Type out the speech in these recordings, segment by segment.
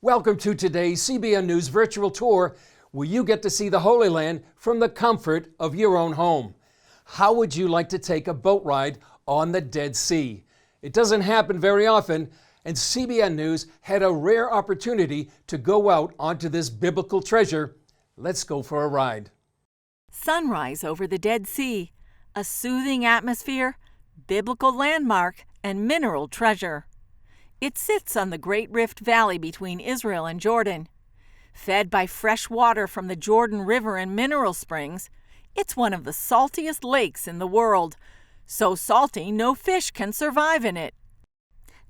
Welcome to today's CBN News virtual tour, where you get to see the Holy Land from the comfort of your own home. How would you like to take a boat ride on the Dead Sea? It doesn't happen very often, and CBN News had a rare opportunity to go out onto this biblical treasure. Let's go for a ride. Sunrise over the Dead Sea, a soothing atmosphere, biblical landmark, and mineral treasure. It sits on the Great Rift Valley between Israel and Jordan. Fed by fresh water from the Jordan River and mineral springs, it's one of the saltiest lakes in the world. So salty, no fish can survive in it.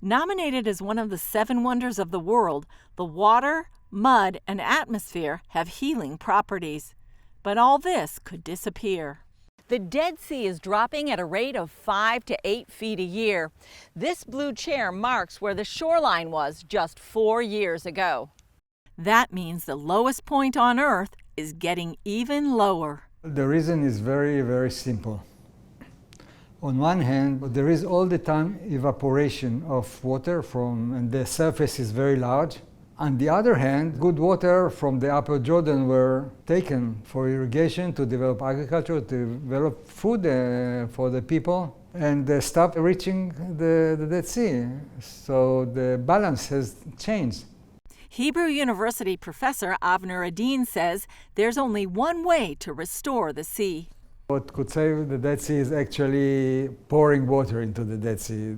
Nominated as one of the 7 wonders of the world, the water, mud, and atmosphere have healing properties. But all this could disappear. The Dead Sea is dropping at a rate of 5 to 8 feet a year. This blue chair marks where the shoreline was just 4 years ago. That means the lowest point on Earth is getting even lower. The reason is very, very simple. On one hand, there is all the time evaporation of water and the surface is very large. On the other hand, good water from the Upper Jordan were taken for irrigation, to develop agriculture, to develop food for the people, and they stopped reaching the Dead Sea. So the balance has changed. Hebrew University professor Avner Adin says there's only one way to restore the sea. What could save the Dead Sea is actually pouring water into the Dead Sea.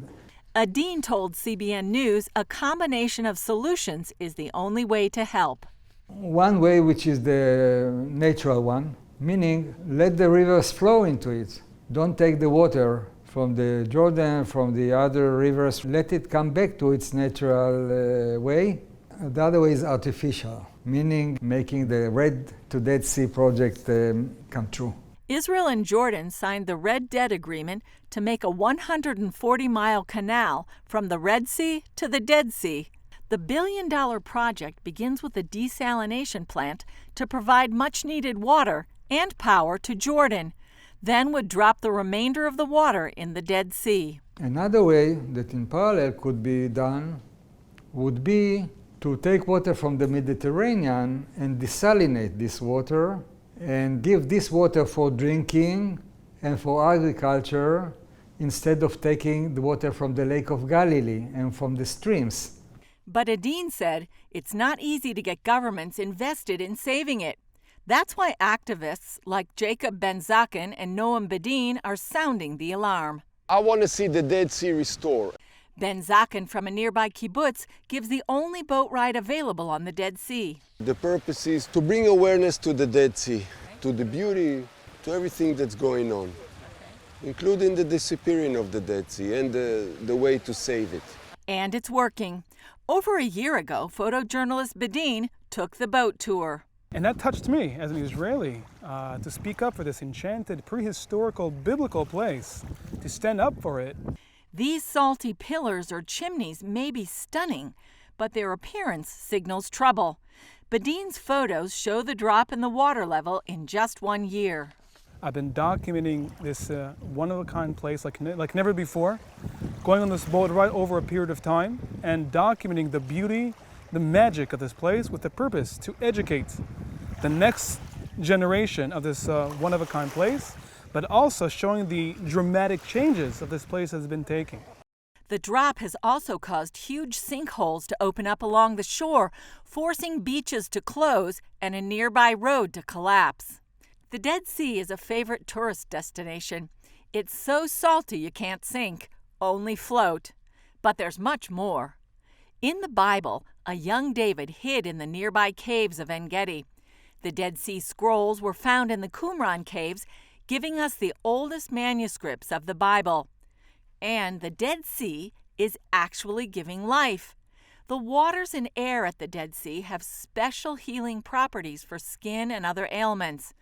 Adin told CBN News a combination of solutions is the only way to help. One way, which is the natural one, meaning let the rivers flow into it. Don't take the water from the Jordan, from the other rivers. Let it come back to its natural way. The other way is artificial, meaning making the Red to Dead Sea project come true. Israel and Jordan signed the Red Dead Agreement to make a 140-mile canal from the Red Sea to the Dead Sea. The billion-dollar project begins with a desalination plant to provide much-needed water and power to Jordan, then would drop the remainder of the water in the Dead Sea. Another way that in parallel could be done would be to take water from the Mediterranean and desalinate this water and give this water for drinking and for agriculture instead of taking the water from the Lake of Galilee and from the streams. But Adin said it's not easy to get governments invested in saving it. That's why activists like Jacob Ben Zaken and Noam Bedin are sounding the alarm. I want to see the Dead Sea restored. Ben Zaken from a nearby kibbutz gives the only boat ride available on the Dead Sea. The purpose is to bring awareness to the Dead Sea, to the beauty, to everything that's going on, including the disappearing of the Dead Sea and the way to save it. And it's working. Over a year ago, photojournalist Bedin took the boat tour. And that touched me as an Israeli to speak up for this enchanted, prehistorical, biblical place, to stand up for it. These salty pillars or chimneys may be stunning, but their appearance signals trouble. Bedin's photos show the drop in the water level in just 1 year. I've been documenting this one-of-a-kind place like never before, going on this boat ride over a period of time and documenting the beauty, the magic of this place with the purpose to educate the next generation of this one-of-a-kind place, but also showing the dramatic changes that this place has been taking. The drop has also caused huge sinkholes to open up along the shore, forcing beaches to close and a nearby road to collapse. The Dead Sea is a favorite tourist destination. It's so salty you can't sink, only float. But there's much more. In the Bible, a young David hid in the nearby caves of En-Gedi. The Dead Sea Scrolls were found in the Qumran caves, giving us the oldest manuscripts of the Bible. And the Dead Sea is actually giving life. The waters and air at the Dead Sea have special healing properties for skin and other ailments.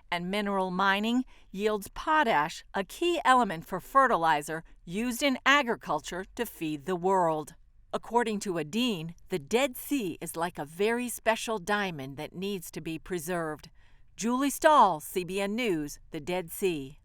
And mineral mining yields potash, a key element for fertilizer used in agriculture to feed the world. According to Adin, the Dead Sea is like a very special diamond that needs to be preserved. Julie Stahl, CBN News, the Dead Sea.